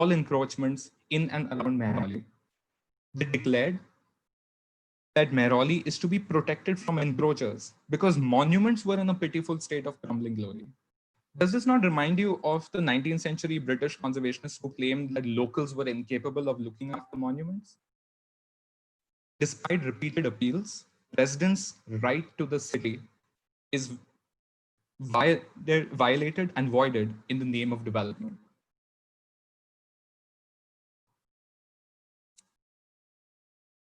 all encroachments in and around Mehrauli. They declared that Mehrauli is to be protected from encroachers because monuments were in a pitiful state of crumbling glory. Does this not remind you of the 19th century British conservationists who claimed that locals were incapable of looking after monuments? Despite repeated appeals, residents' right to the city is violated and voided in the name of development.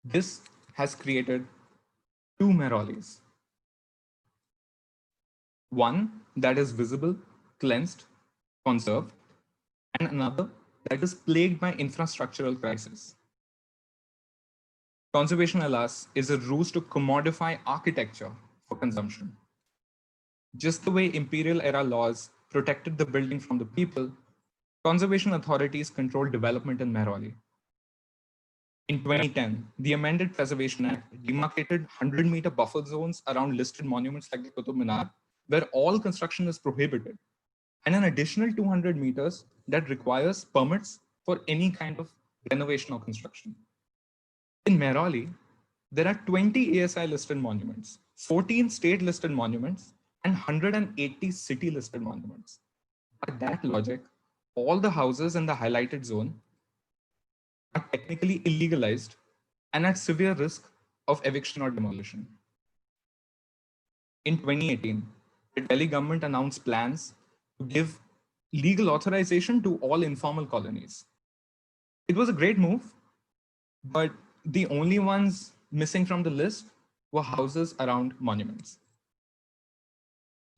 This has created two Mehraulis. One that is visible, cleansed, conserved, and another that is plagued by infrastructural crisis. Conservation, alas, is a ruse to commodify architecture for consumption. Just the way imperial era laws protected the building from the people, conservation authorities control development in Mehrauli. In 2010, the amended Preservation Act demarcated 100-meter buffer zones around listed monuments like the Qutub Minar, where all construction is prohibited, and an additional 200 meters that requires permits for any kind of renovation or construction. In Mehrauli, there are 20 ASI listed monuments, 14 state listed monuments, and 180 city listed monuments. By that logic, all the houses in the highlighted zone are technically illegalized and at severe risk of eviction or demolition. In 2018, the Delhi government announced plans to give legal authorization to all informal colonies. It was a great move, but the only ones missing from the list were houses around monuments.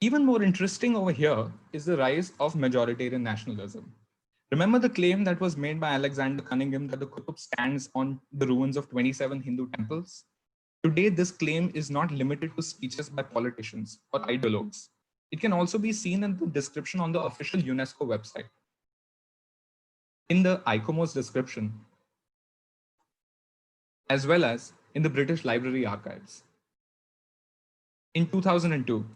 Even more interesting over here is the rise of majoritarian nationalism. Remember the claim that was made by Alexander Cunningham that the Qutub stands on the ruins of 27 Hindu temples? Today, this claim is not limited to speeches by politicians or ideologues. It can also be seen in the description on the official UNESCO website. In the ICOMOS description, as well as in the British Library archives. In 2002,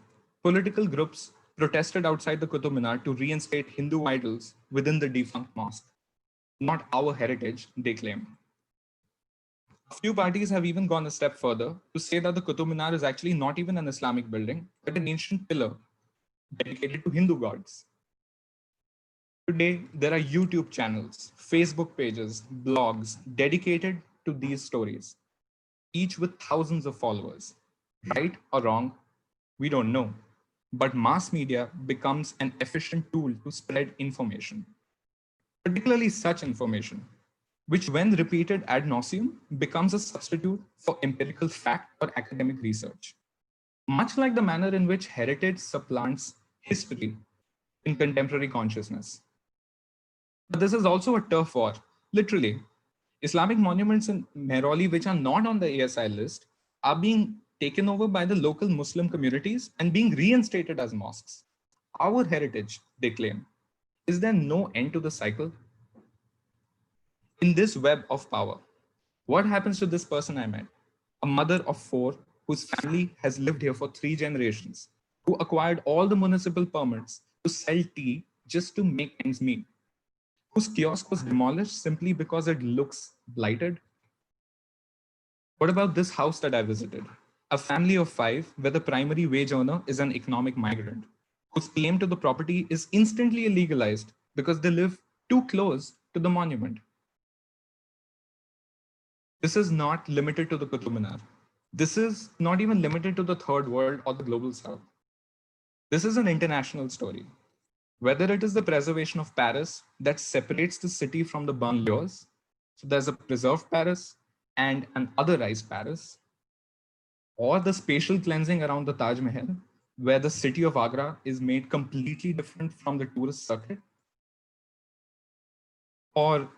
political groups protested outside the Qutub Minar to reinstate Hindu idols within the defunct mosque. Not our heritage, they claim. A few parties have even gone a step further to say that the Qutub Minar is actually not even an Islamic building, but an ancient pillar dedicated to Hindu gods. Today, there are YouTube channels, Facebook pages, blogs dedicated to these stories, each with thousands of followers. Right or wrong, we don't know. But mass media becomes an efficient tool to spread information, particularly such information, which when repeated ad nauseum becomes a substitute for empirical fact or academic research, much like the manner in which heritage supplants history in contemporary consciousness. But this is also a turf war, literally. Islamic monuments in Mehrauli, which are not on the ASI list, are being taken over by the local Muslim communities and being reinstated as mosques. Our heritage, they claim. Is there no end to the cycle? In this web of power, what happens to this person I met? A mother of 4 whose family has lived here for 3 generations, who acquired all the municipal permits to sell tea just to make ends meet, whose kiosk was demolished simply because it looks blighted. What about this house that I visited? A family of 5 where the primary wage earner is an economic migrant, whose claim to the property is instantly illegalized because they live too close to the monument. This is not limited to the Qutub Minar. This is not even limited to the third world or the global south. This is an international story. Whether it is the preservation of Paris that separates the city from the banlieues, so there's a preserved Paris and an otherized Paris, or the spatial cleansing around the Taj Mahal, where the city of Agra is made completely different from the tourist circuit, or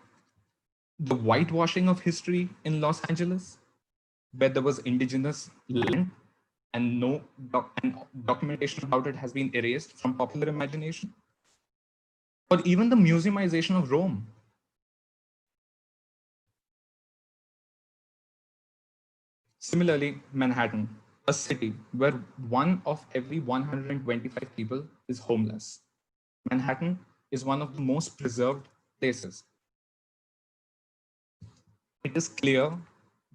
the whitewashing of history in Los Angeles, where there was indigenous land and no documentation about it has been erased from popular imagination, or even the museumization of Rome. Similarly, Manhattan, a city where 1 of every 125 people is homeless. Manhattan is one of the most preserved places. it is clear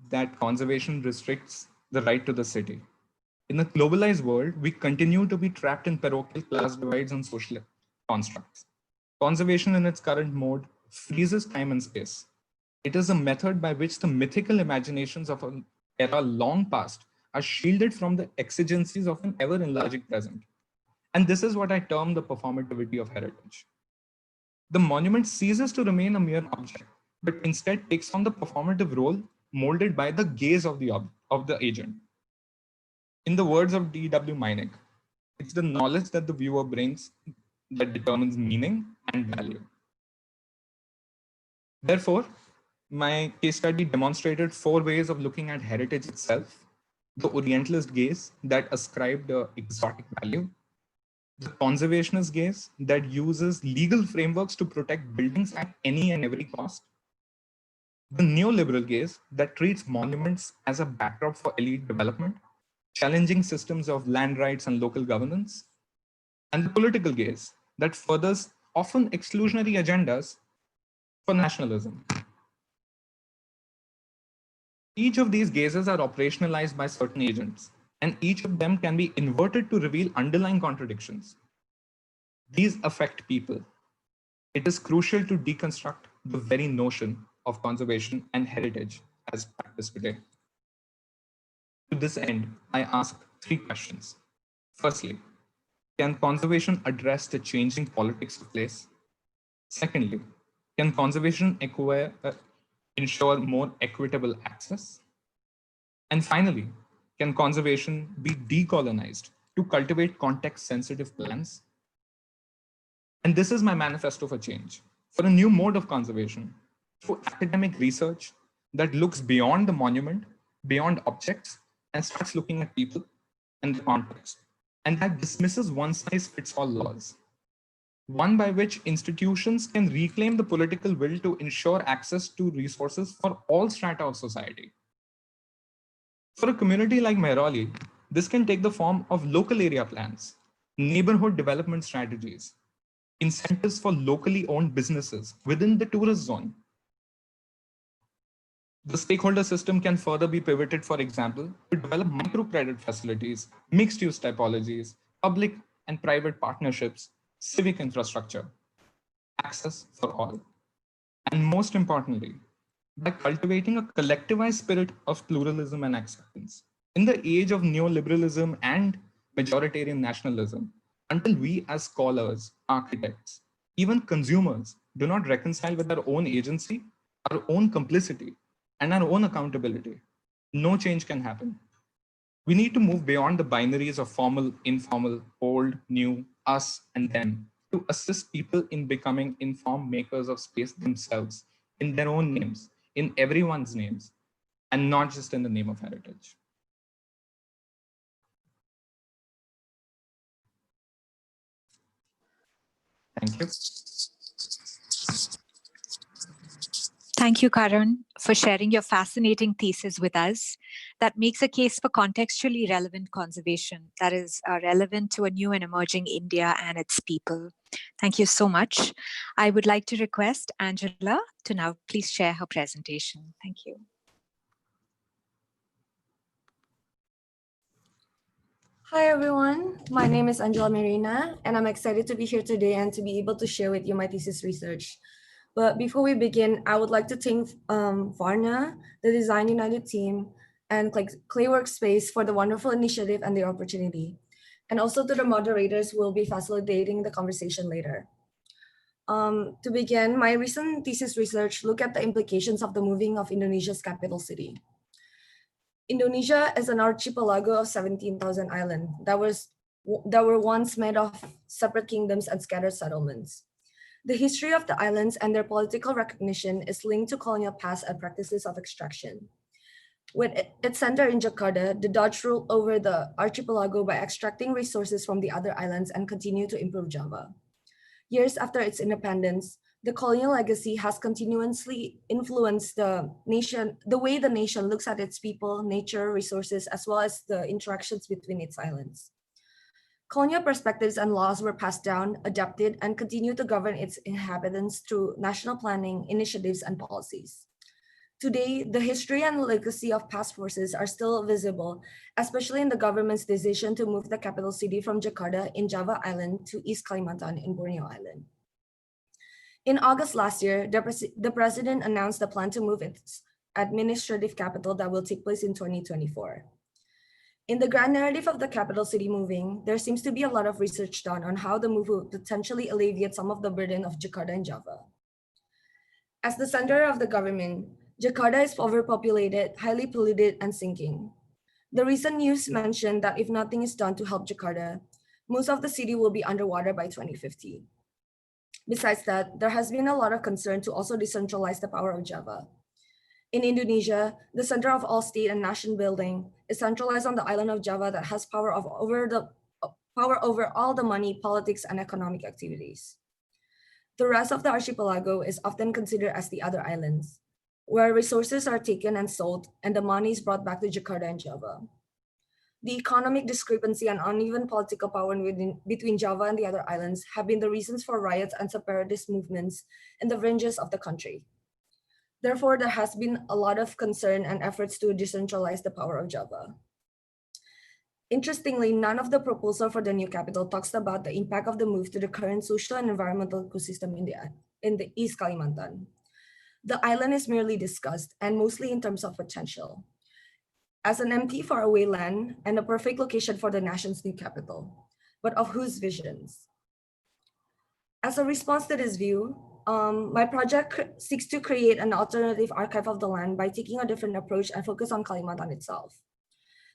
that conservation restricts the right to the city. In a globalized world, we continue to be trapped in parochial class divides and social constructs. Conservation in its current mode freezes time and space. It is a method by which the mythical imaginations of an era long past are shielded from the exigencies of an ever enlarging present. And this is what I term the performativity of heritage. The monument ceases to remain a mere object, but instead takes on the performative role molded by the gaze of the agent. In the words of D.W. Meinig, it's the knowledge that the viewer brings that determines meaning and value. Therefore, my case study demonstrated 4 ways of looking at heritage itself: the Orientalist gaze that ascribed exotic value, the conservationist gaze that uses legal frameworks to protect buildings at any and every cost, the neoliberal gaze that treats monuments as a backdrop for elite development, challenging systems of land rights and local governance, and the political gaze that furthers often exclusionary agendas for nationalism. Each of these gazes are operationalized by certain agents, and each of them can be inverted to reveal underlying contradictions. These affect people. It is crucial to deconstruct the very notion of conservation and heritage as practiced today. To this end, I ask 3 questions. Firstly, can conservation address the changing politics of place? Secondly, can conservation ensure more equitable access? And finally, can conservation be decolonized to cultivate context-sensitive plans? And this is my manifesto for change, for a new mode of conservation, through academic research that looks beyond the monument, beyond objects, and starts looking at people and the context, and that dismisses one-size-fits-all laws. One by which institutions can reclaim the political will to ensure access to resources for all strata of society. For a community like Mehrauli, this can take the form of local area plans, neighborhood development strategies, incentives for locally owned businesses within the tourist zone. The stakeholder system can further be pivoted, for example, to develop microcredit facilities, mixed-use typologies, public and private partnerships, civic infrastructure, access for all. And most importantly, by cultivating a collectivized spirit of pluralism and acceptance. In the age of neoliberalism and majoritarian nationalism, until we as scholars, architects, even consumers do not reconcile with our own agency, our own complicity, and our own accountability, no change can happen. We need to move beyond the binaries of formal, informal, old, new, us, and them to assist people in becoming informed makers of space themselves, in their own names, in everyone's names, and not just in the name of heritage. Thank you. Thank you, Karan, for sharing your fascinating thesis with us that makes a case for contextually relevant conservation that is relevant to a new and emerging India and its people. Thank you so much. I would like to request Angela to now please share her presentation. Thank you. Hi everyone, my name is Angela Mayrina, and I'm excited to be here today and to be able to share with you my thesis research. But before we begin, I would like to thank Varna, the Design United team, and Clayworks Space for the wonderful initiative and the opportunity, and also to the moderators who will be facilitating the conversation later. To begin, my recent thesis research looked at the implications of the moving of Indonesia's capital city. Indonesia is an archipelago of 17,000 islands that were once made of separate kingdoms and scattered settlements. The history of the islands and their political recognition is linked to colonial past and practices of extraction. With its center in Jakarta, the Dutch ruled over the archipelago by extracting resources from the other islands and continued to improve Java. Years after its independence, the colonial legacy has continuously influenced the way the nation looks at its people, nature, resources, as well as the interactions between its islands. Colonial perspectives and laws were passed down, adapted, and continue to govern its inhabitants through national planning, initiatives, and policies. Today, the history and legacy of past forces are still visible, especially in the government's decision to move the capital city from Jakarta in Java Island to East Kalimantan in Borneo Island. In August last year, the president announced the plan to move its administrative capital that will take place in 2024. In the grand narrative of the capital city moving, there seems to be a lot of research done on how the move will potentially alleviate some of the burden of Jakarta and Java. As the center of the government, Jakarta is overpopulated, highly polluted, and sinking. The recent news mentioned that if nothing is done to help Jakarta, most of the city will be underwater by 2050. Besides that, there has been a lot of concern to also decentralize the power of Java. In Indonesia, the center of all state and nation building is centralized on the island of Java that has power over all the money, politics, and economic activities. The rest of the archipelago is often considered as the other islands, where resources are taken and sold and the money is brought back to Jakarta and Java. The economic discrepancy and uneven political power between Java and the other islands have been the reasons for riots and separatist movements in the fringes of the country. Therefore, there has been a lot of concern and efforts to decentralize the power of Java. Interestingly, none of the proposal for the new capital talks about the impact of the move to the current social and environmental ecosystem in the East Kalimantan. The island is merely discussed, and mostly in terms of potential, as an empty, faraway land and a perfect location for the nation's new capital, but of whose visions? As a response to this view, my project seeks to create an alternative archive of the land by taking a different approach and focus on Kalimantan itself.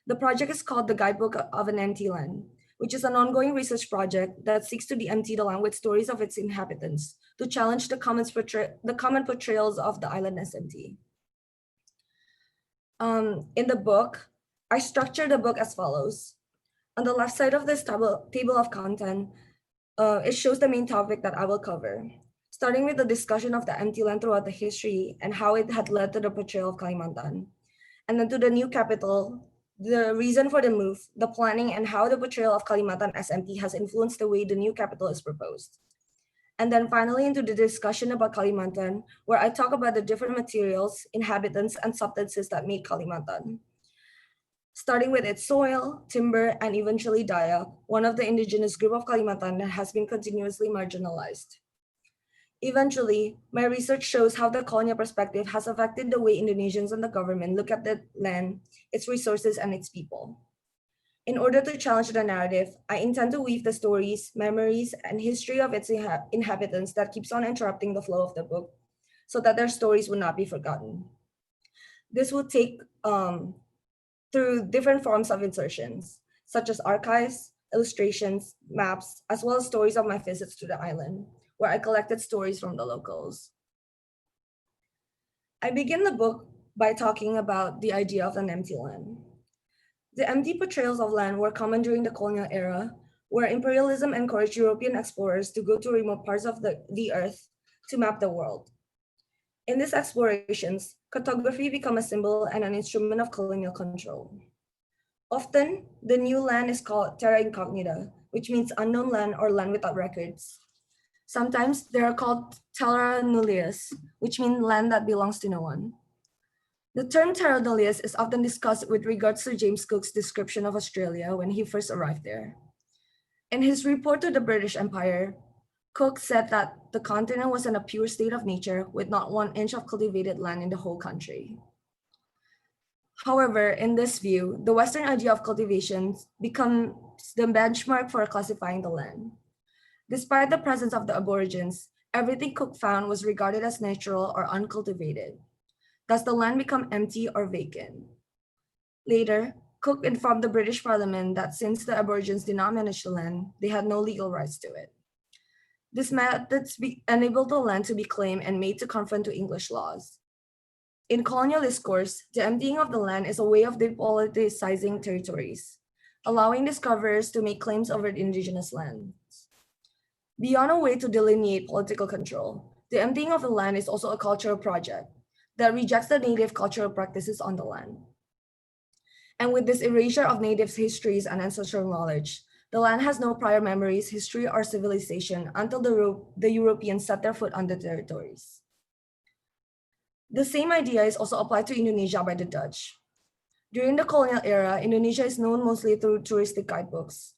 The project is called the Guidebook of an Empty Land, which is an ongoing research project that seeks to de-empty the land with stories of its inhabitants to challenge the common portrayals of the island as empty. In the book, I structured the book as follows. On the left side of this table of content, it shows the main topic that I will cover, starting with the discussion of the empty land throughout the history and how it had led to the portrayal of Kalimantan, and then to the new capital, the reason for the move, the planning, and how the portrayal of Kalimantan as empty has influenced the way the new capital is proposed. And then finally into the discussion about Kalimantan, where I talk about the different materials, inhabitants, and substances that make Kalimantan. Starting with its soil, timber, and eventually Dayak, one of the indigenous group of Kalimantan that has been continuously marginalized. Eventually, my research shows how the colonial perspective has affected the way Indonesians and the government look at the land, its resources, and its people. In order to challenge the narrative, I intend to weave the stories, memories, and history of its inhabitants that keeps on interrupting the flow of the book so that their stories would not be forgotten. This will take through different forms of insertions, such as archives, illustrations, maps, as well as stories of my visits to the island, where I collected stories from the locals. I begin the book by talking about the idea of an empty land. The empty portrayals of land were common during the colonial era, where imperialism encouraged European explorers to go to remote parts of the earth to map the world. In these explorations, cartography became a symbol and an instrument of colonial control. Often, the new land is called terra incognita, which means unknown land or land without records. Sometimes they are called terra nullius, which means land that belongs to no one. The term terra nullius is often discussed with regards to James Cook's description of Australia when he first arrived there. In his report to the British Empire, Cook said that the continent was in a pure state of nature with not 1 inch of cultivated land in the whole country. However, in this view, the Western idea of cultivation becomes the benchmark for classifying the land. Despite the presence of the Aborigines, everything Cook found was regarded as natural or uncultivated. Thus, the land became empty or vacant. Later, Cook informed the British Parliament that since the Aborigines did not manage the land, they had no legal rights to it. These methods enabled the land to be claimed and made to conform to English laws. In colonial discourse, the emptying of the land is a way of depoliticizing territories, allowing discoverers to make claims over the indigenous lands. Beyond a way to delineate political control, the emptying of the land is also a cultural project that rejects the native cultural practices on the land. And with this erasure of natives' histories and ancestral knowledge, the land has no prior memories, history, or civilization until the Europeans set their foot on the territories. The same idea is also applied to Indonesia by the Dutch. During the colonial era, Indonesia is known mostly through touristic guidebooks.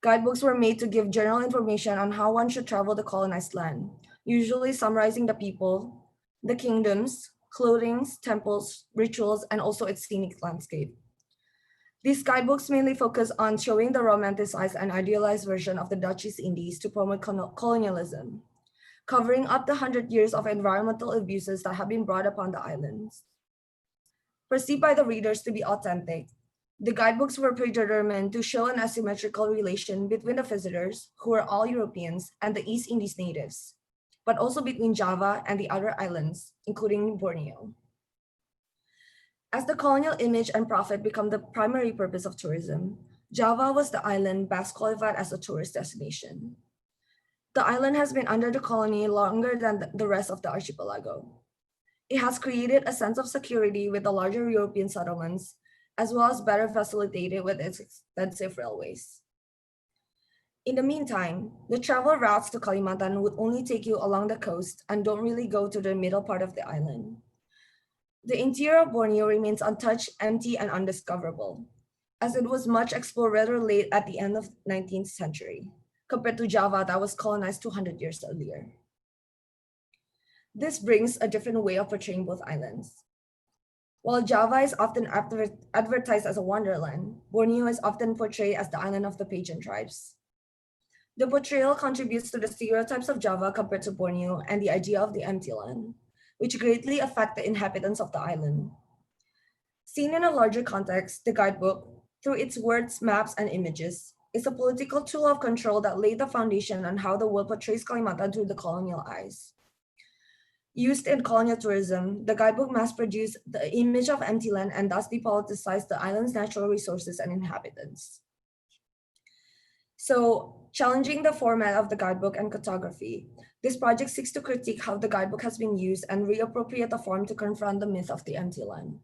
Guidebooks were made to give general information on how one should travel the colonized land, usually summarizing the people, the kingdoms, clothing, temples, rituals, and also its scenic landscape. These guidebooks mainly focus on showing the romanticized and idealized version of the Dutch East Indies to promote colonialism, covering up the 100 years of environmental abuses that have been brought upon the islands. Perceived by the readers to be authentic, the guidebooks were predetermined to show an asymmetrical relation between the visitors, who were all Europeans, and the East Indies natives, but also between Java and the other islands, including Borneo. As the colonial image and profit become the primary purpose of tourism, Java was the island best qualified as a tourist destination. The island has been under the colony longer than the rest of the archipelago. It has created a sense of security with the larger European settlements, as well as better facilitated with its extensive railways. In the meantime, the travel routes to Kalimantan would only take you along the coast and don't really go to the middle part of the island. The interior of Borneo remains untouched, empty, and undiscoverable, as it was much explored rather late at the end of the 19th century, compared to Java that was colonized 200 years earlier. This brings a different way of portraying both islands. While Java is often advertised as a wonderland, Borneo is often portrayed as the island of the pagan tribes. The portrayal contributes to the stereotypes of Java compared to Borneo and the idea of the empty land, which greatly affect the inhabitants of the island. Seen in a larger context, the guidebook, through its words, maps, and images, is a political tool of control that laid the foundation on how the world portrays Kalimantan through the colonial eyes. Used in colonial tourism, the guidebook mass-produced the image of empty land and thus depoliticized the island's natural resources and inhabitants. So, challenging the format of the guidebook and cartography, this project seeks to critique how the guidebook has been used and reappropriate the form to confront the myth of the empty land.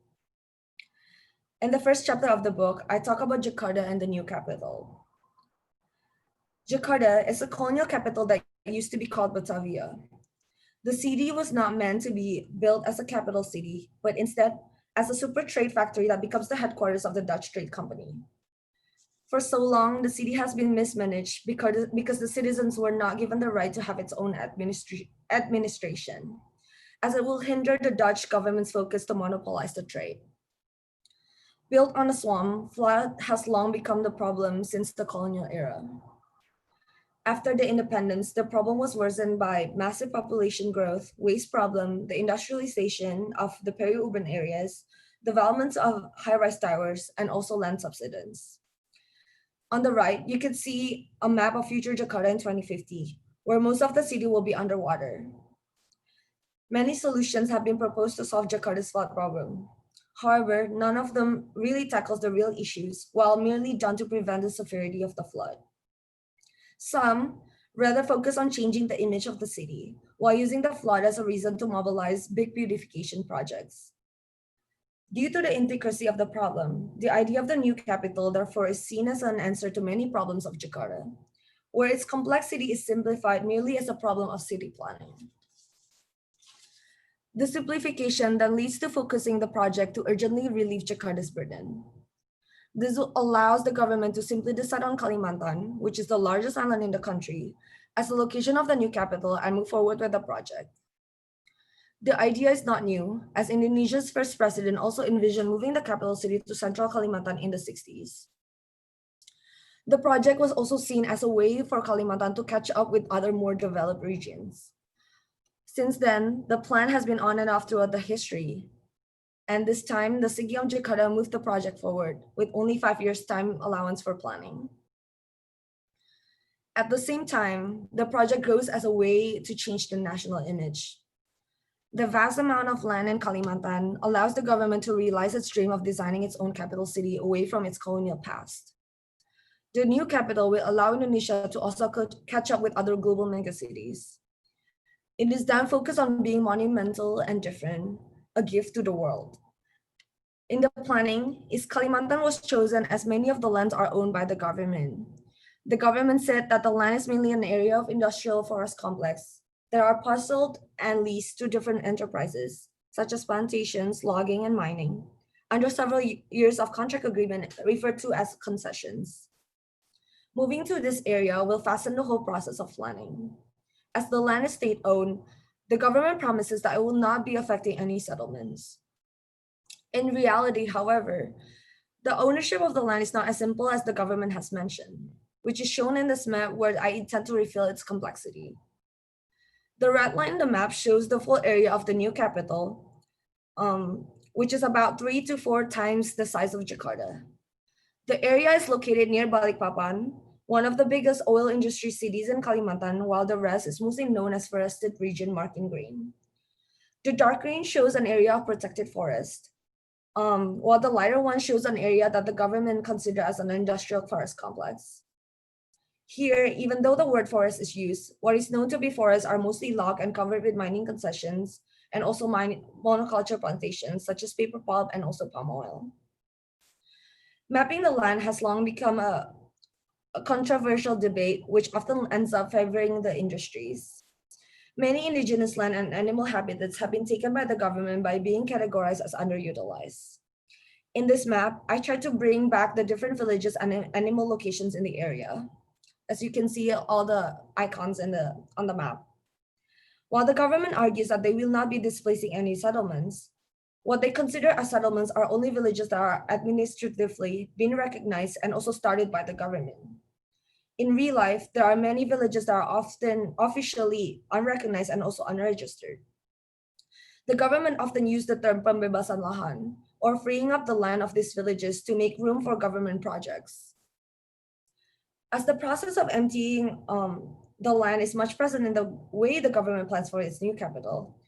In the first chapter of the book, I talk about Jakarta and the new capital. Jakarta is a colonial capital that used to be called Batavia. The city was not meant to be built as a capital city, but instead as a super trade factory that becomes the headquarters of the Dutch Trade Company. For so long, the city has been mismanaged because the citizens were not given the right to have its own administration, as it will hinder the Dutch government's focus to monopolize the trade. Built on a swamp, flood has long become the problem since the colonial era. After the independence, the problem was worsened by massive population growth, waste problem, the industrialization of the peri-urban areas, developments of high-rise towers, and also land subsidence. On the right, you can see a map of future Jakarta in 2050, where most of the city will be underwater. Many solutions have been proposed to solve Jakarta's flood problem. However, none of them really tackles the real issues, while merely done to prevent the severity of the flood. Some rather focus on changing the image of the city, while using the flood as a reason to mobilize big beautification projects. Due to the intricacy of the problem, the idea of the new capital therefore is seen as an answer to many problems of Jakarta, where its complexity is simplified merely as a problem of city planning. The simplification then leads to focusing the project to urgently relieve Jakarta's burden. This allows the government to simply decide on Kalimantan, which is the largest island in the country, as the location of the new capital and move forward with the project. The idea is not new, as Indonesia's first president also envisioned moving the capital city to central Kalimantan in the 60s. The project was also seen as a way for Kalimantan to catch up with other more developed regions. Since then, the plan has been on and off throughout the history. And this time, the city of Jakarta moved the project forward with only 5 years time allowance for planning. At the same time, the project grows as a way to change the national image. The vast amount of land in Kalimantan allows the government to realize its dream of designing its own capital city away from its colonial past. The new capital will allow Indonesia to also catch up with other global megacities. It is then focused on being monumental and different, a gift to the world. In the planning, East Kalimantan was chosen as many of the lands are owned by the government. The government said that the land is mainly an area of industrial forest complex that are parceled and leased to different enterprises, such as plantations, logging, and mining, under several years of contract agreement referred to as concessions. Moving to this area will fasten the whole process of planning. As the land is state-owned, the government promises that it will not be affecting any settlements. In reality, however, the ownership of the land is not as simple as the government has mentioned, which is shown in this map where I intend to reveal its complexity. The red line in the map shows the full area of the new capital, which is about 3 to 4 times the size of Jakarta. The area is located near Balikpapan, one of the biggest oil industry cities in Kalimantan, while the rest is mostly known as forested region marked in green. The dark green shows an area of protected forest, while the lighter one shows an area that the government considers as an industrial forest complex. Here, even though the word forest is used, what is known to be forests are mostly logged and covered with mining concessions, and also monoculture plantations such as paper pulp and also palm oil. Mapping the land has long become a controversial debate, which often ends up favoring the industries. Many indigenous land and animal habitats have been taken by the government by being categorized as underutilized. In this map, I tried to bring back the different villages and animal locations in the area. As you can see, all the icons on the map. While the government argues that they will not be displacing any settlements, what they consider as settlements are only villages that are administratively being recognized and also started by the government. In real life, there are many villages that are often officially unrecognized and also unregistered. The government often used the term pembebasan lahan, or freeing up the land of these villages to make room for government projects. As the process of emptying the land is much present in the way the government plans for its new capital,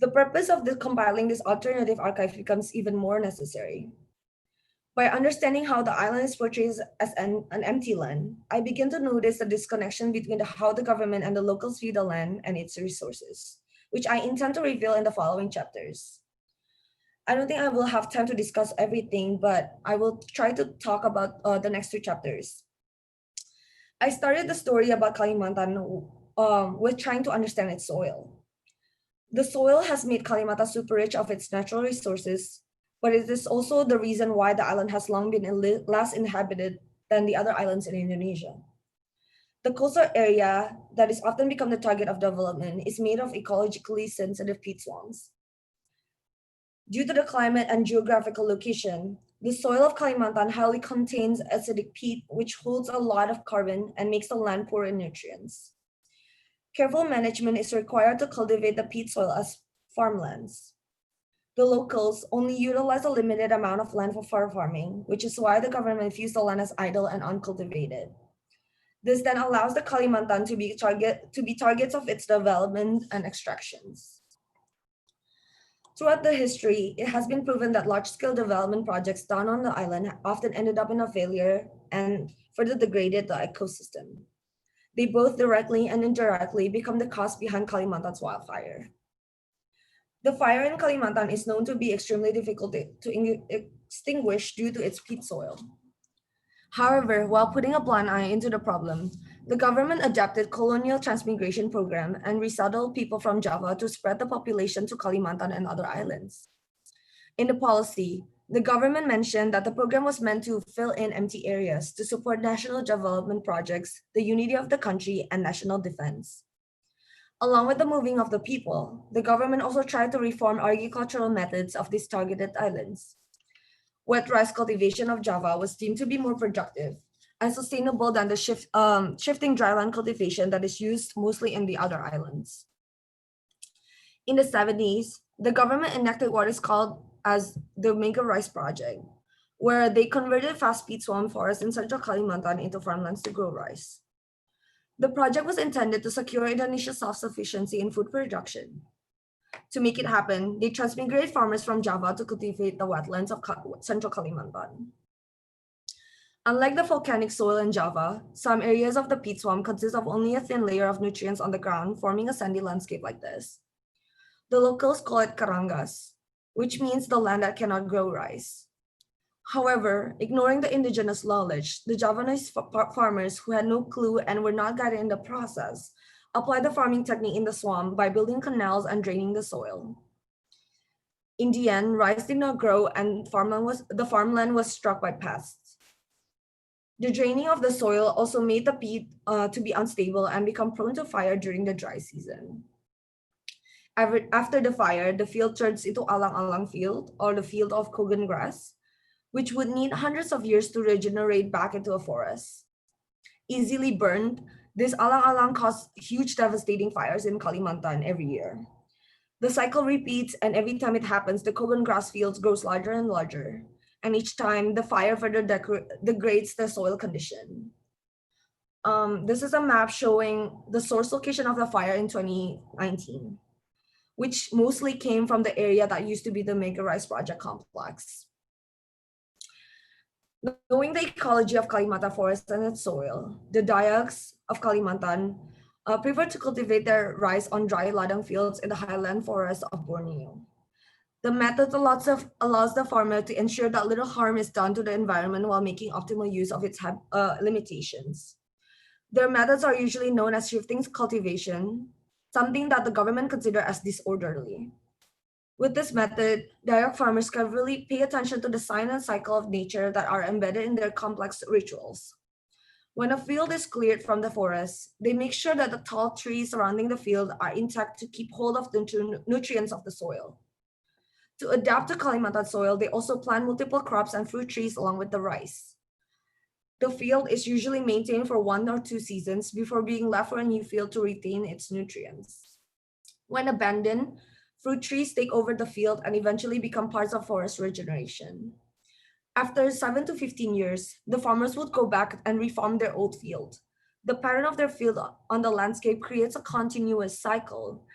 the purpose of compiling this alternative archive becomes even more necessary. By understanding how the island is portrayed as an empty land, I begin to notice the disconnection between how the government and the locals view the land and its resources, which I intend to reveal in the following chapters. I don't think I will have time to discuss everything, but I will try to talk about the next 2 chapters. I started the story about Kalimantan with trying to understand its soil. The soil has made Kalimantan super rich of its natural resources, but it is also the reason why the island has long been less inhabited than the other islands in Indonesia. The coastal area that is often become the target of development is made of ecologically sensitive peat swamps. Due to the climate and geographical location, the soil of Kalimantan highly contains acidic peat, which holds a lot of carbon and makes the land poor in nutrients. Careful management is required to cultivate the peat soil as farmlands. The locals only utilize a limited amount of land for fur farming, which is why the government views the land as idle and uncultivated. This then allows the Kalimantan to be targets of its development and extractions. Throughout the history, it has been proven that large-scale development projects done on the island often ended up in a failure and further degraded the ecosystem. They both directly and indirectly become the cause behind Kalimantan's wildfire. The fire in Kalimantan is known to be extremely difficult to extinguish due to its peat soil. However, while putting a blind eye into the problem, the government adapted colonial transmigration program and resettled people from Java to spread the population to Kalimantan and other islands. In the policy, the government mentioned that the program was meant to fill in empty areas to support national development projects, the unity of the country, and national defense. Along with the moving of the people, the government also tried to reform agricultural methods of these targeted islands. Wet rice cultivation of Java was deemed to be more productive and sustainable than the shifting dryland cultivation that is used mostly in the other islands. In the 70s, the government enacted what is called as the Mega Rice Project, where they converted fast peat swamp forests in central Kalimantan into farmlands to grow rice. The project was intended to secure Indonesia's self-sufficiency in food production. To make it happen, they transmigrate farmers from Java to cultivate the wetlands of central Kalimantan. Unlike the volcanic soil in Java, some areas of the peat swamp consist of only a thin layer of nutrients on the ground, forming a sandy landscape like this. The locals call it karangas, which means the land that cannot grow rice. However, ignoring the indigenous knowledge, the Javanese farmers who had no clue and were not guided in the process applied the farming technique in the swamp by building canals and draining the soil. In the end, rice did not grow and the farmland was struck by pests. The draining of the soil also made the peat to be unstable and become prone to fire during the dry season. After the fire, the field turns into alang-alang field, or the field of Kogan grass, which would need hundreds of years to regenerate back into a forest. Easily burned, this alang-alang caused huge devastating fires in Kalimantan every year. The cycle repeats, and every time it happens, the Kogan grass fields grows larger and larger. And each time, the fire further degrades the soil condition. This is a map showing the source location of the fire in 2019, which mostly came from the area that used to be the Mega Rice Project complex. Knowing the ecology of Kalimantan forest and its soil, the Dayaks of Kalimantan prefer to cultivate their rice on dry ladang fields in the highland forest of Borneo. The method allows the farmer to ensure that little harm is done to the environment while making optimal use of its limitations. Their methods are usually known as shifting cultivation, something that the government considers as disorderly. With this method, Dayak farmers carefully pay attention to the sign and cycle of nature that are embedded in their complex rituals. When a field is cleared from the forest, they make sure that the tall trees surrounding the field are intact to keep hold of the nutrients of the soil. To adapt to Kalimantan soil, they also plant multiple crops and fruit trees along with the rice. The field is usually maintained for 1 or 2 seasons before being left for a new field to retain its nutrients. When abandoned, fruit trees take over the field and eventually become parts of forest regeneration. After 7 to 15 years, the farmers would go back and reform their old field. The pattern of their field on the landscape creates a continuous cycle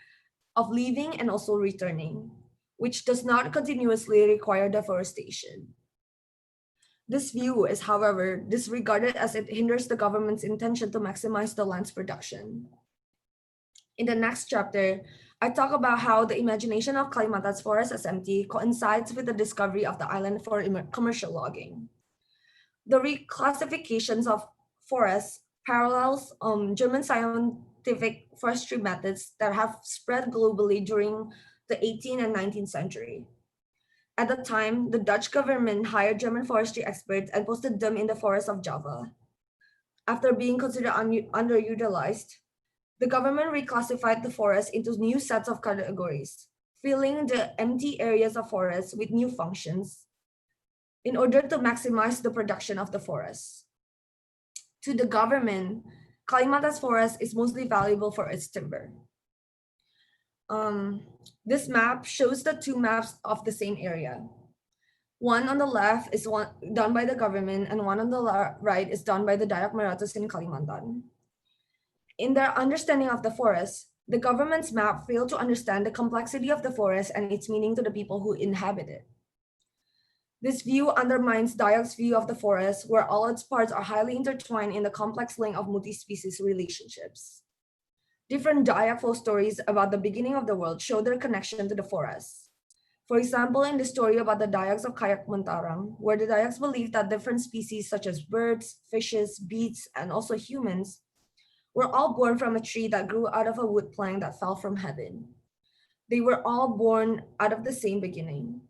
of leaving and also returning, which does not continuously require deforestation. This view is, however, disregarded as it hinders the government's intention to maximize the land's production. In the next chapter, I talk about how the imagination of Kalimantan's forest as empty coincides with the discovery of the island for commercial logging. The reclassifications of forests parallels German scientific forestry methods that have spread globally during the 18th and 19th century. At the time, the Dutch government hired German forestry experts and posted them in the forests of Java. After being considered underutilized, the government reclassified the forest into new sets of categories, filling the empty areas of forests with new functions in order to maximize the production of the forest. To the government, Kalimantan's forest is mostly valuable for its timber. This map shows the 2 maps of the same area. One on the left is one done by the government, and one on the right is done by the Dayak Marathas in Kalimantan. In their understanding of the forest, the government's map failed to understand the complexity of the forest and its meaning to the people who inhabit it. This view undermines Dayak's view of the forest, where all its parts are highly intertwined in the complex link of multi-species relationships. Different Dayak folk stories about the beginning of the world show their connection to the forest. For example, in the story about the Dayaks of Kayak Muntarang, where the Dayaks believe that different species such as birds, fishes, beasts, and also humans were all born from a tree that grew out of a wood plank that fell from heaven. They were all born out of the same beginning.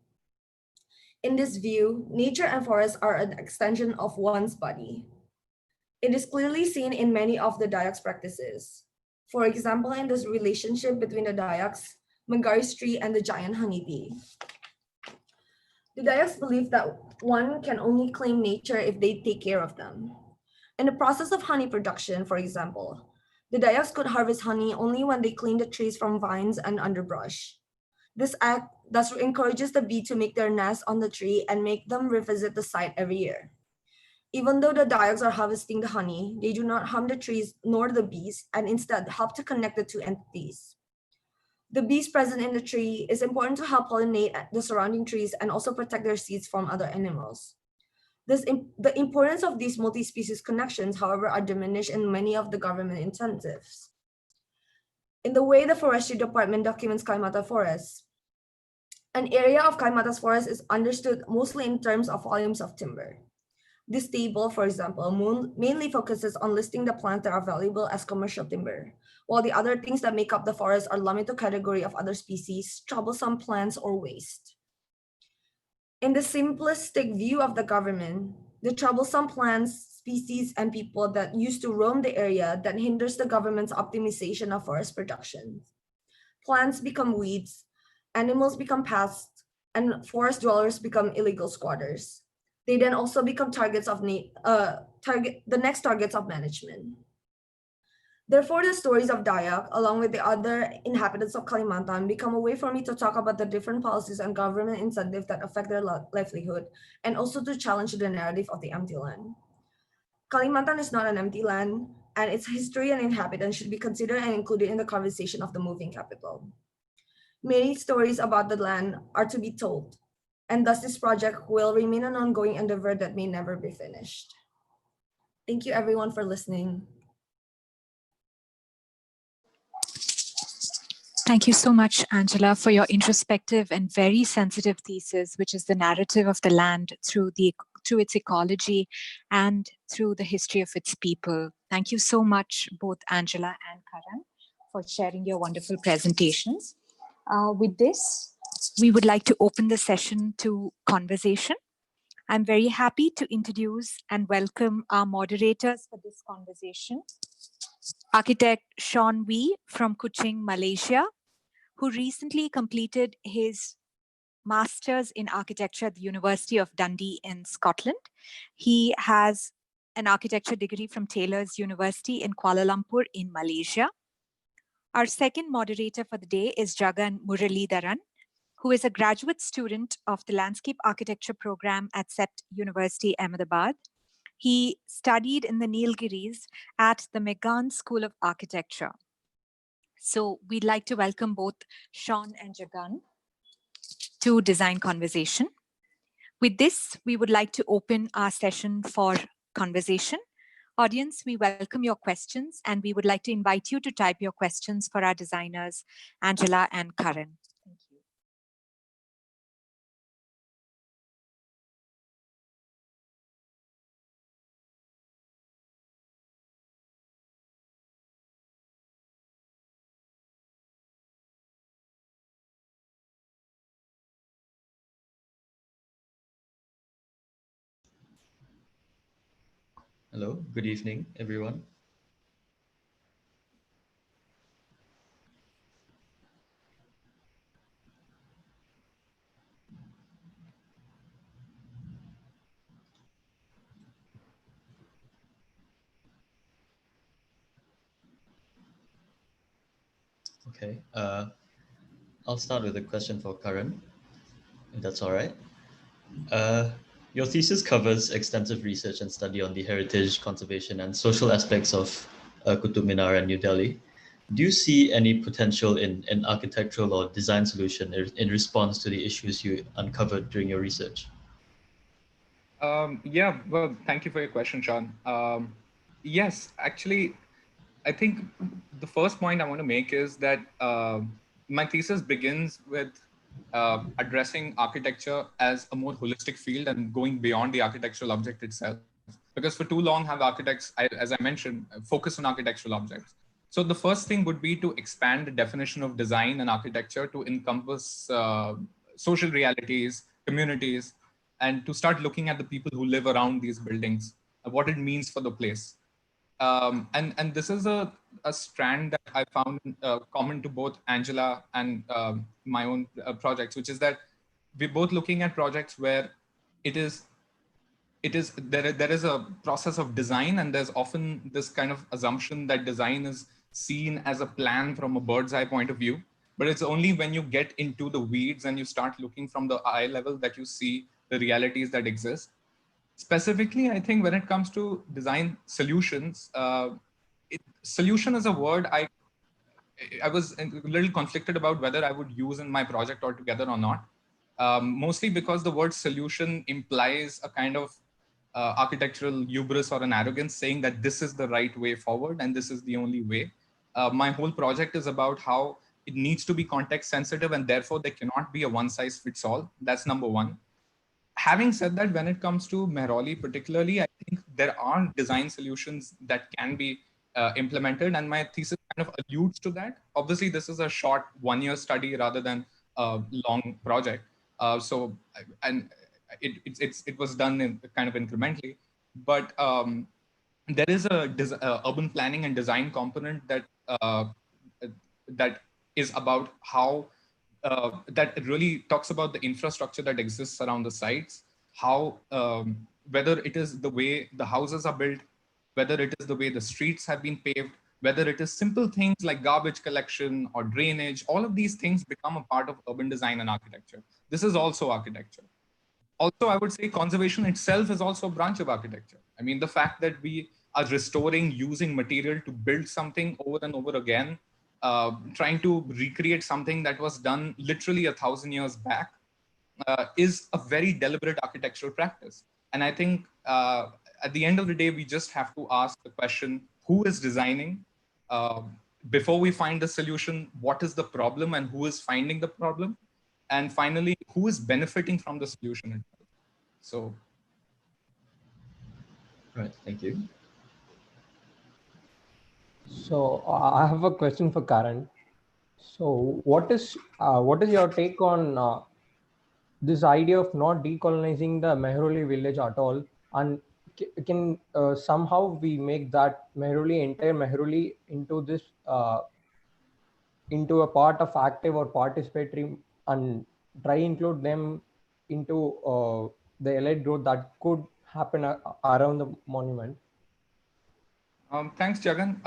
In this view, nature and forest are an extension of one's body. It is clearly seen in many of the Dayaks' practices. For example, in this relationship between the Dayaks, Manggaris tree, and the giant honeybee. The Dayaks believe that one can only claim nature if they take care of them. In the process of honey production, for example, the Dayaks could harvest honey only when they clean the trees from vines and underbrush. This act thus encourages the bee to make their nest on the tree and make them revisit the site every year. Even though the Dayaks are harvesting the honey, they do not harm the trees nor the bees, and instead help to connect the 2 entities. The bees present in the tree is important to help pollinate the surrounding trees and also protect their seeds from other animals. The importance of these multi-species connections, however, are diminished in many of the government incentives. In the way the Forestry Department documents Kalimantan forests, an area of Kalimantan's forest is understood mostly in terms of volumes of timber. This table, for example, mainly focuses on listing the plants that are valuable as commercial timber, while the other things that make up the forest are lumped into category of other species, troublesome plants, or waste. In the simplistic view of the government, the troublesome plants, species, and people that used to roam the area that hinders the government's optimization of forest production. Plants become weeds, animals become pests, and forest dwellers become illegal squatters. They then also become targets of the next targets of management. Therefore, the stories of Dayak, along with the other inhabitants of Kalimantan, become a way for me to talk about the different policies and government incentives that affect their livelihood, and also to challenge the narrative of the empty land. Kalimantan is not an empty land, and its history and inhabitants should be considered and included in the conversation of the moving capital. Many stories about the land are to be told, and thus this project will remain an ongoing endeavor that may never be finished. Thank you everyone for listening. Thank you so much, Angela, for your introspective and very sensitive thesis, which is the narrative of the land through its ecology and through the history of its people. Thank you so much, both Angela and Karan, for sharing your wonderful presentations. With this, we would like to open the session to conversation. I'm very happy to introduce and welcome our moderators for this conversation. Architect Sean Wee from Kuching, Malaysia, who recently completed his master's in architecture at the University of Dundee in Scotland. He has an architecture degree from Taylor's University in Kuala Lumpur in Malaysia. Our second moderator for the day is Jagan Muralidharan, who is a graduate student of the Landscape Architecture program at CEPT University, Ahmedabad. He studied in the Nilgiris at the Meghan School of Architecture. So we'd like to welcome both Sean and Jagan to Design Conversation. With this, we would like to open our session for conversation. Audience, we welcome your questions, and we would like to invite you to type your questions for our designers, Angela and Karan. Thank you. Hello, good evening, everyone. Okay, I'll start with a question for Karan, if that's all right. Your thesis covers extensive research and study on the heritage, conservation, and social aspects of Qutub Minar and New Delhi. Do you see any potential in an architectural or design solution in response to the issues you uncovered during your research? Yeah, well, thank you for your question, Sean. Yes, actually, I think the first point I want to make is that my thesis begins with addressing architecture as a more holistic field and going beyond the architectural object itself. Because for too long have architects, as I mentioned, focus on architectural objects. So the first thing would be to expand the definition of design and architecture to encompass social realities, communities, and to start looking at the people who live around these buildings, what it means for the place. And this is a strand that I found common to both Angela and my own projects, which is that we're both looking at projects where it is there is a process of design, and there's often this kind of assumption that design is seen as a plan from a bird's eye point of view. But it's only when you get into the weeds and you start looking from the eye level that you see the realities that exist. Specifically, I think when it comes to design solutions, solution is a word I was a little conflicted about whether I would use in my project altogether or not. Mostly because the word solution implies a kind of architectural hubris or an arrogance saying that this is the right way forward and this is the only way. My whole project is about how it needs to be context sensitive, and therefore there cannot be a one size fits all. That's number one. Having said that, when it comes to Mehrauli particularly, I think there are design solutions that can be implemented, and my thesis kind of alludes to that. Obviously, this is a short 1 year study rather than a long project. And it was done in kind of incrementally, but there is a urban planning and design component that is about how that really talks about the infrastructure that exists around the sites, how whether it is the way the houses are built, whether it is the way the streets have been paved, whether it is simple things like garbage collection or drainage. All of these things become a part of urban design and architecture. This is also architecture. Also, I would say conservation itself is also a branch of architecture. I mean, the fact that we are restoring, using material to build something over and over again, trying to recreate something that was done literally 1,000 years back, is a very deliberate architectural practice. And I think at the end of the day, we just have to ask the question, who is designing? Uh, Before we find the solution, what is the problem and who is finding the problem? And finally, who is benefiting from the solution itself? So, Right, thank you. So I have a question for Karan. So what is your take on this idea of not decolonizing the Mehroli village at all, and can somehow we make that entire Mehroli into this into a part of active or participatory, and try include them into the elite growth that could happen around the monument? thanks, Jagan.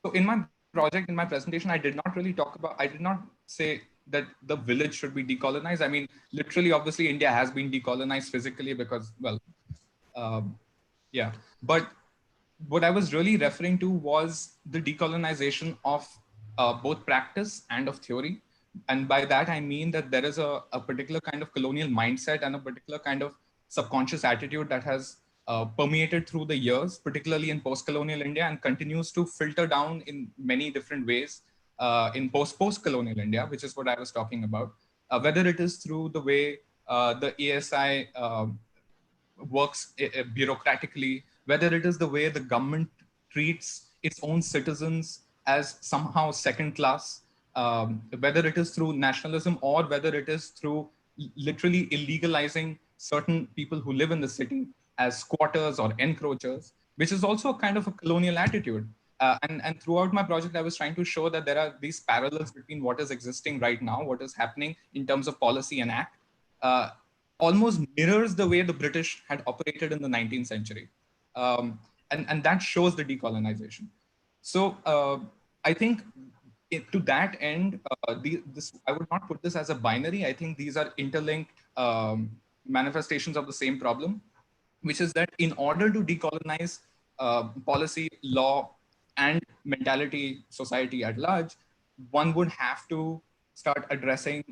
So in my project, in my presentation, I did not really talk about, I did not say that the village should be decolonized. I mean, literally, obviously, India has been decolonized physically because, well, yeah. But what I was really referring to was the decolonization of both practice and of theory. And by that, I mean that there is a particular kind of colonial mindset and a particular kind of subconscious attitude that has permeated through the years, particularly in post-colonial India, and continues to filter down in many different ways in post-colonial India, which is what I was talking about. Whether it is through the way the ESI works bureaucratically, whether it is the way the government treats its own citizens as somehow second class, whether it is through nationalism or whether it is through literally illegalizing certain people who live in the city as squatters or encroachers, which is also a kind of a colonial attitude. And throughout my project, I was trying to show that there are these parallels between what is existing right now, what is happening in terms of policy and act, almost mirrors the way the British had operated in the 19th century. And that shows the decolonization. So I think to that end, I would not put this as a binary. I think these are interlinked manifestations of the same problem, which is that in order to decolonize policy, law, and mentality, society at large, one would have to start addressing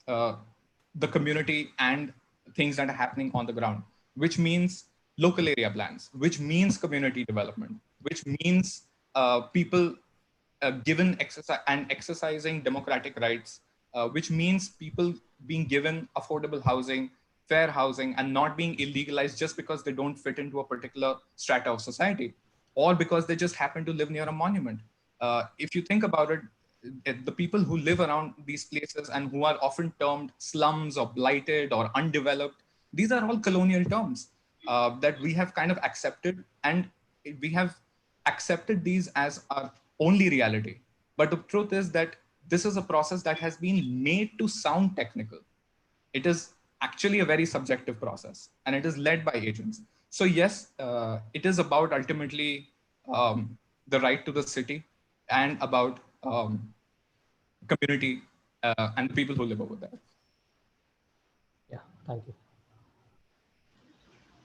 the community and things that are happening on the ground, which means local area plans, which means community development, which means people given exercising democratic rights, which means people being given affordable housing, fair housing, and not being illegalized just because they don't fit into a particular strata of society, or because they just happen to live near a monument. If you think about it, the people who live around these places and who are often termed slums or blighted or undeveloped, these are all colonial terms that we have kind of accepted, and we have accepted these as our only reality. But the truth is that this is a process that has been made to sound technical. It is actually a very subjective process, and it is led by agents. So yes, it is about ultimately the right to the city and about community and the people who live over there. Yeah, thank you.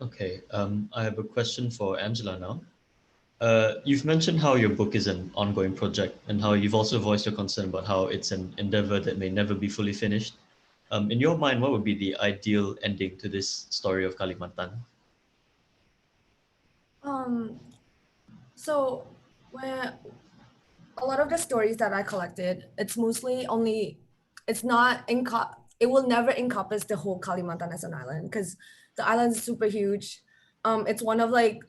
Okay, I have a question for Angela now. You've mentioned how your book is an ongoing project and how you've also voiced your concern about how it's an endeavor that may never be fully finished. In your mind, what would be the ideal ending to this story of Kalimantan? So when a lot of the stories that I collected, it's mostly only, it's not it will never encompass the whole Kalimantan as an island, because the island is super huge. It's one of like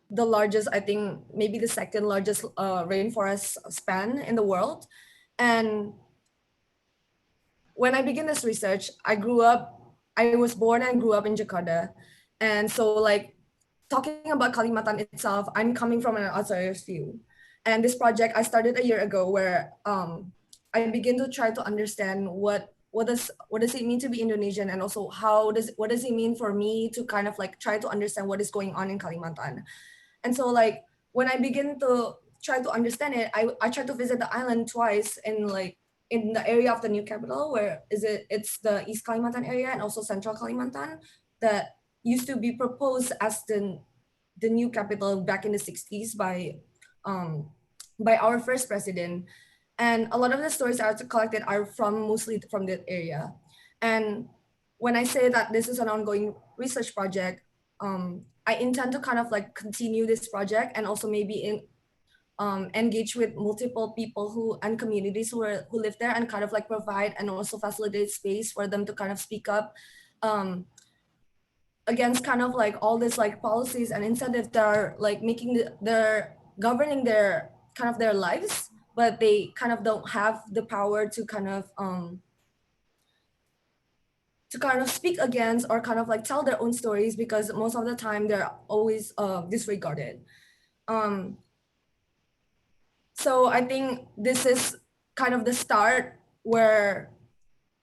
the largest, I think maybe the second largest rainforest span in the world. And when I began this research, I grew up I was born and grew up in Jakarta. And so like talking about Kalimantan itself, I'm coming from an outsider's view. And this project I started a year ago where I begin to try to understand what does it mean to be Indonesian, and also what does it mean for me to kind of like try to understand what is going on in Kalimantan. And so like when I begin to try to understand it, I tried to visit the island twice in the area of the new capital, where it's the East Kalimantan area and also Central Kalimantan that used to be proposed as the new capital back in the 60s by our first president. And a lot of the stories that are collected are mostly from that area. And when I say that this is an ongoing research project, I intend to kind of like continue this project and also maybe engage with multiple people and communities who live there, and kind of like provide and also facilitate space for them to kind of speak up against kind of like all this like policies and incentives that are like they're governing their kind of their lives, but they kind of don't have the power to kind of speak against or kind of like tell their own stories, because most of the time they're always disregarded. So I think this is kind of the start where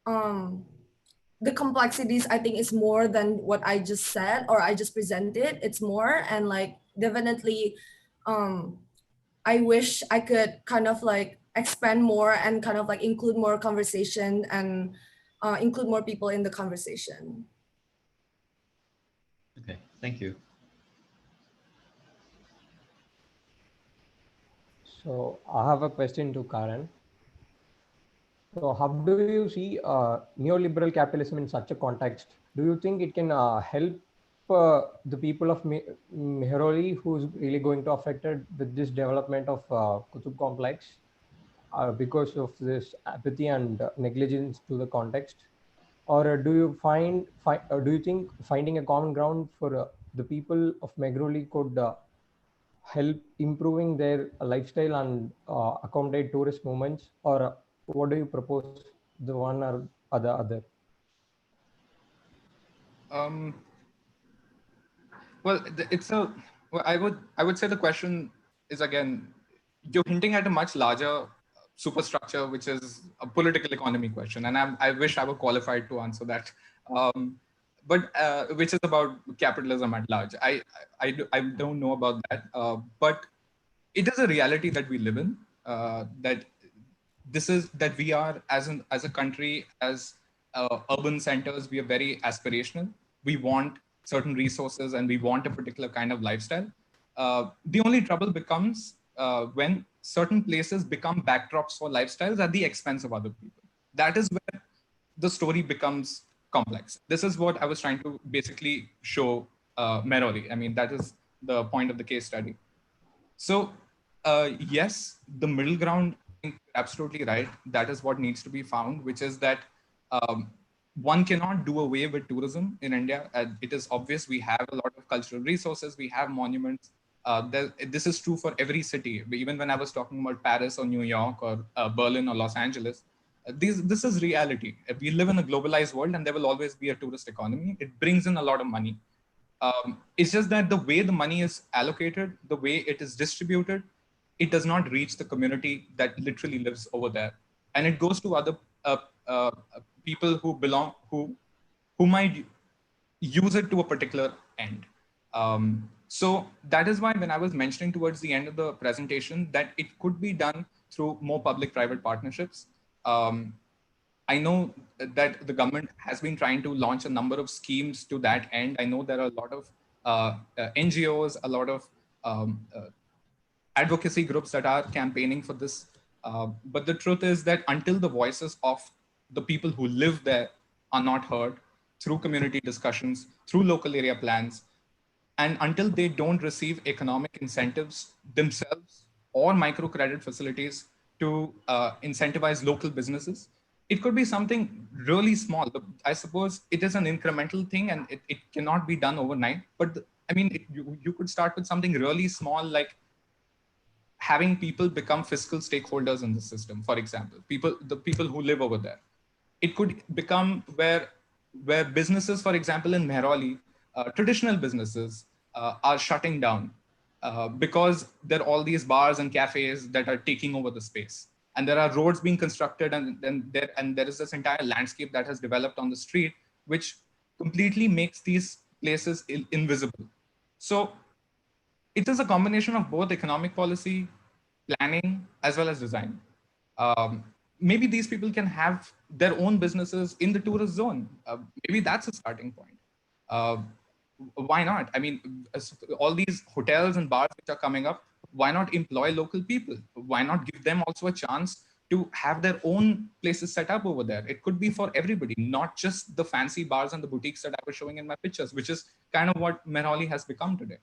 the complexities, I think, is more than what I just said or I just presented. It's more, and like definitely I wish I could kind of like expand more and kind of like include more conversation and include more people in the conversation. Okay, thank you. So I have a question to Karan. So how do you see neoliberal capitalism in such a context? Do you think it can help the people of Mehroli, who's really going to affected with this development of Qutub complex because of this apathy and negligence to the context? Or do you do you think finding a common ground for the people of Megroli could help improving their lifestyle and accommodate tourist movements? Or what do you propose, the one or the other? Well, I would say the question is, again, you're hinting at a much larger superstructure, which is a political economy question, and I wish I were qualified to answer that. But which is about capitalism at large. I don't know about that, but it is a reality that we live in. That we are as a country, as urban centers, we are very aspirational. We want certain resources and we want a particular kind of lifestyle. The only trouble becomes when certain places become backdrops for lifestyles at the expense of other people. That is where the story becomes complex. This is what I was trying to basically show Merori. I mean, that is the point of the case study. So, yes, the middle ground, I think you're absolutely right. That is what needs to be found, which is that one cannot do away with tourism in India. It is obvious we have a lot of cultural resources, we have monuments. This is true for every city. Even when I was talking about Paris or New York or Berlin or Los Angeles, this is reality. We live in a globalized world and there will always be a tourist economy. It brings in a lot of money. It's just that the way the money is allocated, the way it is distributed, it does not reach the community that literally lives over there, and it goes to other people who might use it to a particular end. So that is why when I was mentioning towards the end of the presentation that it could be done through more public-private partnerships. I know that the government has been trying to launch a number of schemes to that end. I know there are a lot of NGOs, a lot of advocacy groups that are campaigning for this. But the truth is that until the voices of the people who live there are not heard through community discussions, through local area plans, and until they don't receive economic incentives themselves or microcredit facilities to incentivize local businesses, it could be something really small. I suppose it is an incremental thing and it cannot be done overnight. But you could start with something really small, like having people become fiscal stakeholders in the system. For example, the people who live over there. It could become where where businesses, for example, in Mehrauli, traditional businesses are shutting down because there are all these bars and cafes that are taking over the space. And there are roads being constructed, and there is this entire landscape that has developed on the street, which completely makes these places invisible. So it is a combination of both economic policy, planning, as well as design. Um, Maybe these people can have their own businesses in the tourist zone. Maybe that's a starting point. Uh, why not? I mean, all these hotels and bars which are coming up, why not employ local people? Why not give them also a chance to have their own places set up over there? It could be for everybody, not just the fancy bars and the boutiques that I was showing in my pictures, which is kind of what Mehrauli has become today.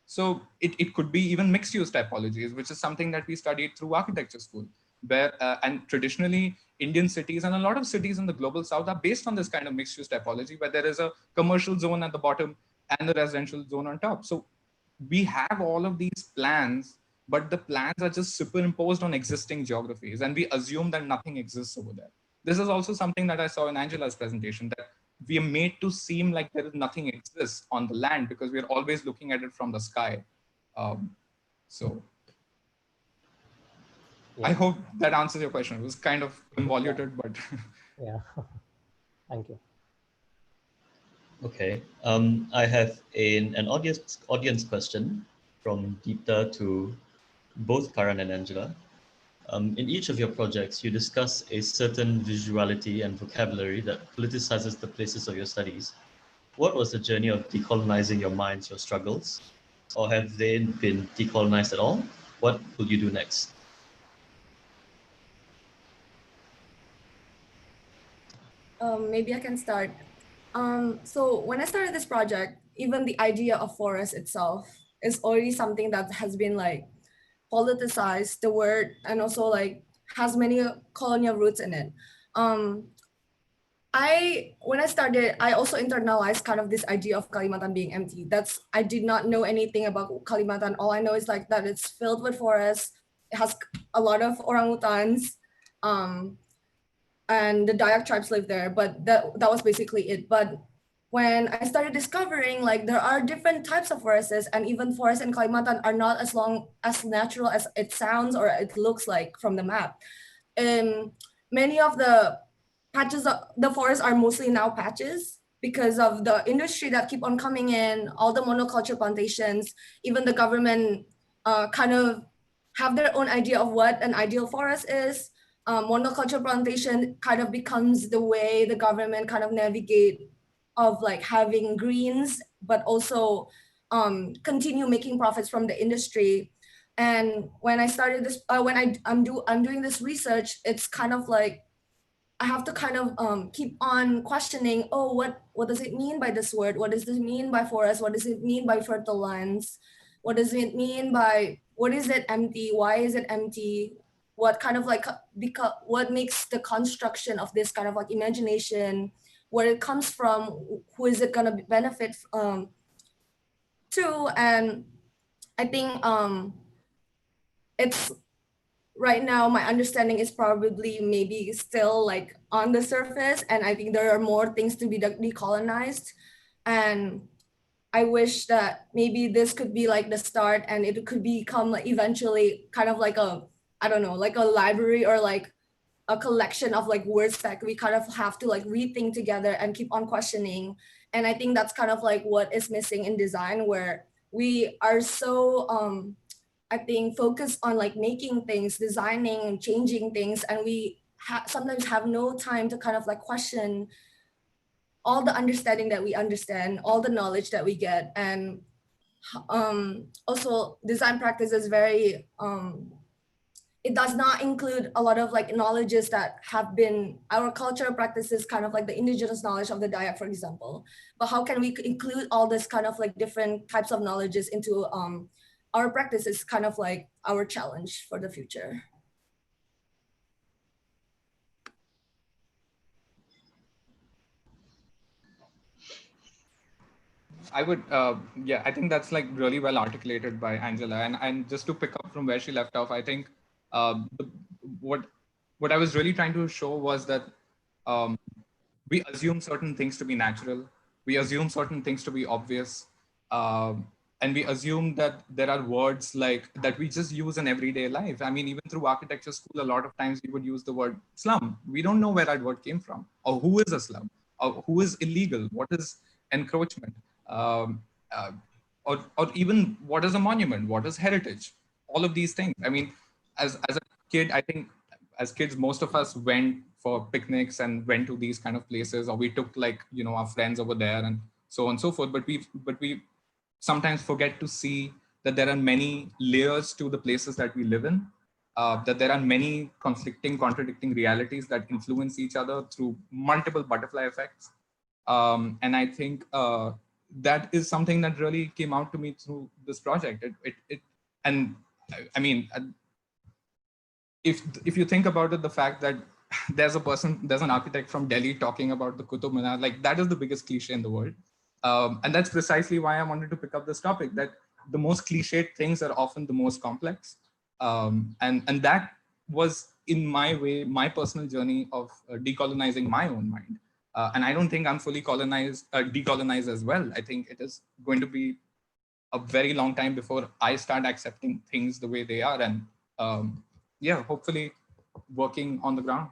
So it could be even mixed use typologies, which is something that we studied through architecture school, where and traditionally Indian cities and a lot of cities in the global south are based on this kind of mixed use typology, where there is a commercial zone at the bottom and the residential zone on top. So we have all of these plans, but the plans are just superimposed on existing geographies, and we assume that nothing exists over there. This is also something that I saw in Angela's presentation, that we are made to seem like there is nothing exists on the land because we're always looking at it from the sky. So Yeah. I hope that answers your question. It was kind of convoluted, but Yeah. Thank you. Okay. I have an audience question from Deepta to both Karan and Angela. In each of your projects, you discuss a certain visuality and vocabulary that politicizes the places of your studies. What was the journey of decolonizing your minds, your struggles? Or have they been decolonized at all? What will you do next? Maybe I can start. So when I started this project, even the idea of forest itself is already something that has been like politicized, the word, and also like has many colonial roots in it. When I started, I also internalized kind of this idea of Kalimantan being empty. I did not know anything about Kalimantan. All I know is like that it's filled with forests. It has a lot of orangutans, and the Dayak tribes live there. But that was basically it. But when I started discovering like there are different types of forests, and even forests in Kalimantan are not as natural as it sounds or it looks like from the map. Many of the patches of the forests are mostly now patches because of the industry that keep on coming in, all the monoculture plantations, even the government kind of have their own idea of what an ideal forest is. Monoculture plantation kind of becomes the way the government kind of navigate of like having greens, but also continue making profits from the industry. And when I started this, I'm doing this research, it's kind of like I have to kind of keep on questioning, oh, what does it mean by this word? What does it mean by forest? What does it mean by fertile lands? What does it mean by, what is it empty? Why is it empty? What kind of like, because what makes the construction of this kind of like imagination, where it comes from, who is it gonna benefit to? And I think it's, right now my understanding is probably maybe still like on the surface, and I think there are more things to be decolonized. And I wish that maybe this could be like the start, and it could become like eventually kind of like a, I don't know, like a library or like a collection of like words that we kind of have to like rethink together and keep on questioning. And I think that's kind of like what is missing in design, where we are so I think focus on like making things, designing and changing things, and we sometimes have no time to kind of like question all the understanding that we understand, all the knowledge that we get. And also design practice is very, it does not include a lot of like knowledges that have been our cultural practices, kind of like the indigenous knowledge of the Dayak, for example. But how can we include all this kind of like different types of knowledges into our practice is kind of like our challenge for the future. I would, yeah, I think that's like really well articulated by Angela. And just to pick up from where she left off, I think what I was really trying to show was that we assume certain things to be natural. We assume certain things to be obvious. And we assume that there are words like that we just use in everyday life. I mean, even through architecture school, a lot of times we would use the word slum. We don't know where that word came from, or who is a slum, or who is illegal, what is encroachment, uh, or even what is a monument, what is heritage, all of these things. I mean, as a kid, I think as kids, most of us went for picnics and went to these kind of places, or we took like, our friends over there and so on and so forth. But we sometimes forget to see that there are many layers to the places that we live in, that there are many contradicting realities that influence each other through multiple butterfly effects. And I think that is something that really came out to me through this project. And I mean, if you think about it, the fact that there's an architect from Delhi talking about the Qutub Minar, like that is the biggest cliche in the world. And that's precisely why I wanted to pick up this topic, that the most cliched things are often the most complex. And that was, in my way, my personal journey of decolonizing my own mind. And I don't think I'm fully decolonized as well. I think it is going to be a very long time before I start accepting things the way they are. And yeah, hopefully working on the ground.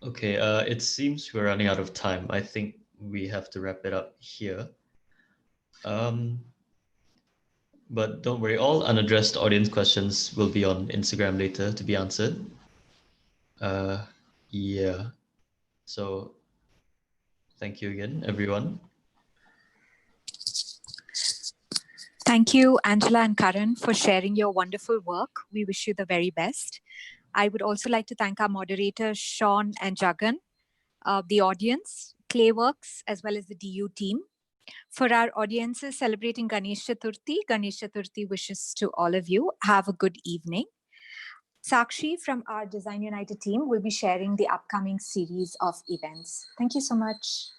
Okay, it seems we're running out of time. I think we have to wrap it up here. But don't worry, all unaddressed audience questions will be on Instagram later to be answered. Yeah. So thank you again, everyone. Thank you, Angela and Karan, for sharing your wonderful work. We wish you the very best. I would also like to thank our moderators, Sean and Jagan, the audience, Clayworks, as well as the DU team. For our audiences celebrating Ganesh Chaturthi wishes to all of you. Have a good evening. Sakshi from our Design United team will be sharing the upcoming series of events. Thank you so much.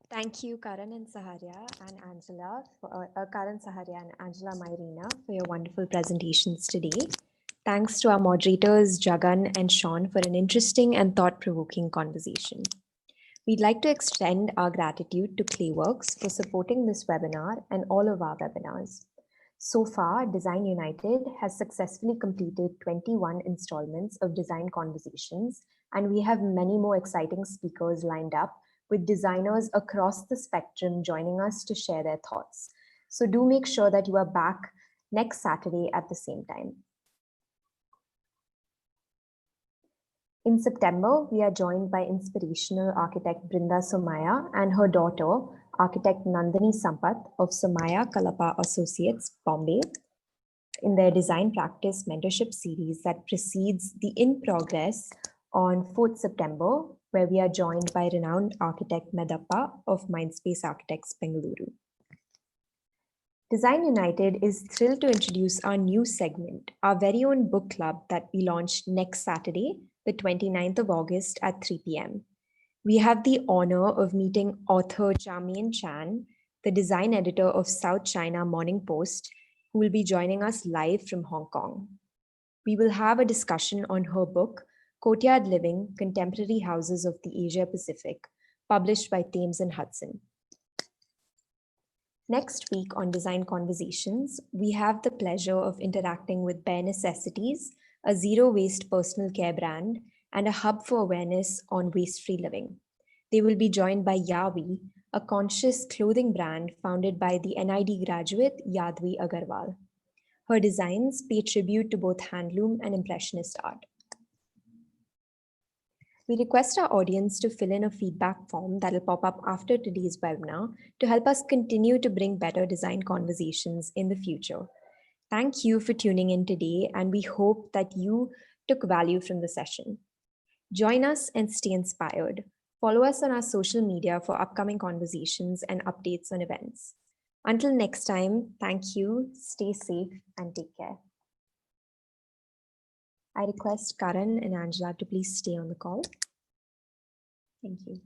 Thank you, Karan and Saharya and Angela, Karan, Saharya and Angela Mayrina for your wonderful presentations today. Thanks to our moderators, Jagan and Sean, for an interesting and thought-provoking conversation. We'd like to extend our gratitude to Clayworks for supporting this webinar and all of our webinars. So far, Design United has successfully completed 21 installments of design conversations, and we have many more exciting speakers lined up with designers across the spectrum joining us to share their thoughts. So do make sure that you are back next Saturday at the same time. In September, we are joined by inspirational architect Brinda Somaya and her daughter, architect Nandini Sampath of Somaya Kalapa Associates, Bombay, in their design practice mentorship series that precedes the In Progress on 4th September, where we are joined by renowned architect Medappa of Mindspace Architects, Bengaluru. Design United is thrilled to introduce our new segment, our very own book club that we launched next Saturday, the 29th of August at 3 p.m. We have the honor of meeting author Charmian Chan, the design editor of South China Morning Post, who will be joining us live from Hong Kong. We will have a discussion on her book, Courtyard Living, Contemporary Houses of the Asia Pacific, published by Thames and Hudson. Next week on Design Conversations, we have the pleasure of interacting with Bare Necessities, a zero-waste personal care brand, and a hub for awareness on waste-free living. They will be joined by Yavi, a conscious clothing brand founded by the NID graduate Yadvi Agarwal. Her designs pay tribute to both handloom and impressionist art. We request our audience to fill in a feedback form that will pop up after today's webinar to help us continue to bring better design conversations in the future. Thank you for tuning in today, and we hope that you took value from the session. Join us and stay inspired. Follow us on our social media for upcoming conversations and updates on events. Until next time, thank you, stay safe, and take care. I request Karan and Angela to please stay on the call. Thank you.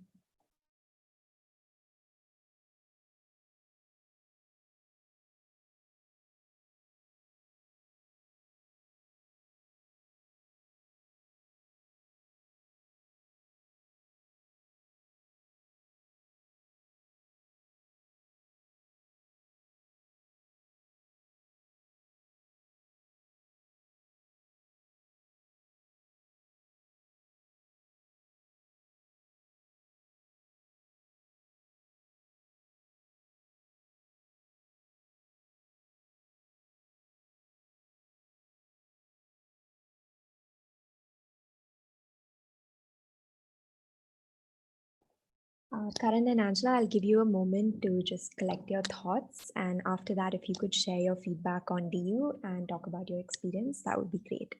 Karan and Angela, I'll give you a moment to just collect your thoughts. And after that, if you could share your feedback on DU and talk about your experience, that would be great.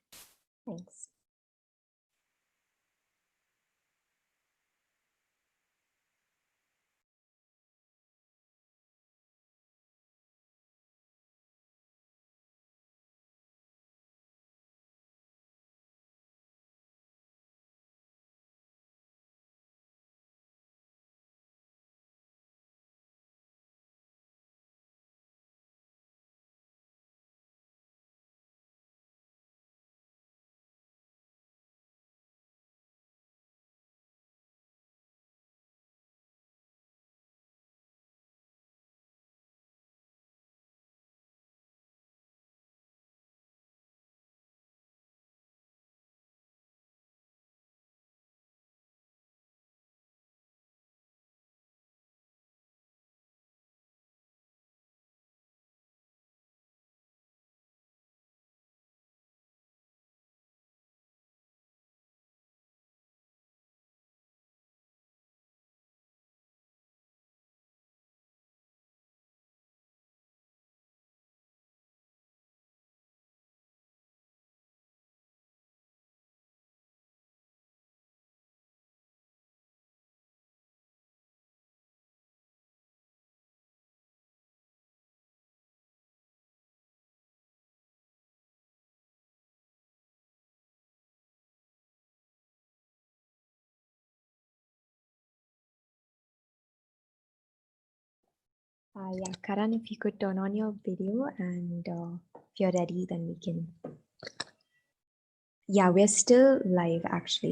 Thanks. Yeah, Karan, if you could turn on your video and if you're ready, then we can. Yeah, we're still live actually.